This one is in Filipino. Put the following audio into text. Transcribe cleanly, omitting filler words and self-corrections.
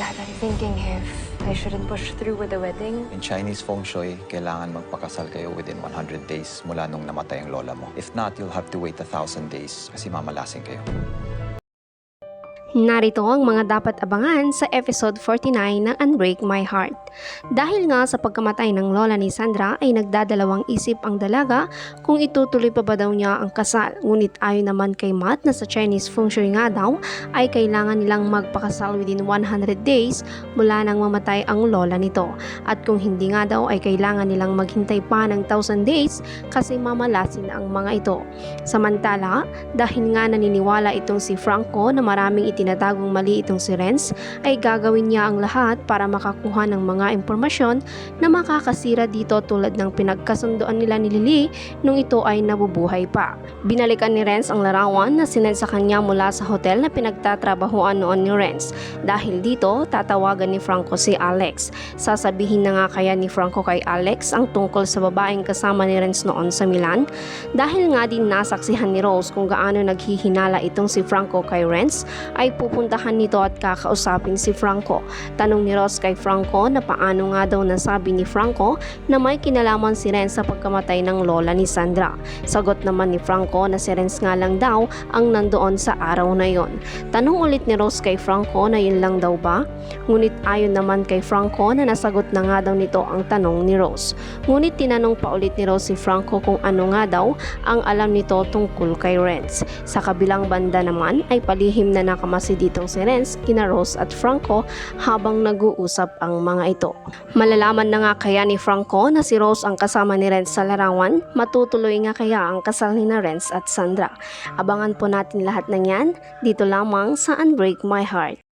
Dad, I'm thinking if I shouldn't push through with the wedding. In Chinese feng shui, kailangan magpakasal kayo within 100 days mula nung namatay ang lola mo. If not, you'll have to wait 1,000 days kasi mamalasing kayo. Narito ang mga dapat abangan sa episode 49 ng Unbreak My Heart. Dahil nga sa pagkamatay ng lola ni Sandra ay nagdadalawang isip ang dalaga kung itutuloy pa ba daw niya ang kasal. Ngunit ayon naman kay Matt na sa Chinese feng shui nga daw ay kailangan nilang magpakasal within 100 days mula nang mamatay ang lola nito. At kung hindi nga daw ay kailangan nilang maghintay pa ng 1,000 days kasi mamalasin ang mga ito. Samantala, dahil nga naniniwala itong si Franco na maraming tinatagong mali itong si Renz, ay gagawin niya ang lahat para makakuha ng mga impormasyon na makakasira dito tulad ng pinagkasundoan nila ni Lily nung ito ay nabubuhay pa. Binalikan ni Renz ang larawan na sinend sa kanya mula sa hotel na pinagtatrabahuan noon ni Renz. Dahil dito, tatawagan ni Franco si Alex. Sasabihin na nga kaya ni Franco kay Alex ang tungkol sa babaeng kasama ni Renz noon sa Milan. Dahil nga din nasaksihan ni Rose kung gaano naghihinala itong si Franco kay Renz, ay pupuntahan nito at kakausapin si Franco. Tanong ni Ross kay Franco na paano nga daw nasabi ni Franco na may kinalaman si Renz sa pagkamatay ng lola ni Sandra. Sagot naman ni Franco na si Renz nga lang daw ang nandoon sa araw na yon. Tanong ulit ni Ross kay Franco na yun lang daw ba? Ngunit ayon naman kay Franco na nasagot na nga daw nito ang tanong ni Ross. Ngunit tinanong pa ulit ni Ross si Franco kung ano nga daw ang alam nito tungkol kay Renz. Sa kabilang banda naman ay palihim na nakamasi ditong si Renz, kina Rose at Franco habang nag-uusap ang mga ito. Malalaman na nga kaya ni Franco na si Rose ang kasama ni Renz sa larawan? Matutuloy nga kaya ang kasal ni Renz at Sandra? Abangan po natin lahat ng yan dito lamang sa Unbreak My Heart.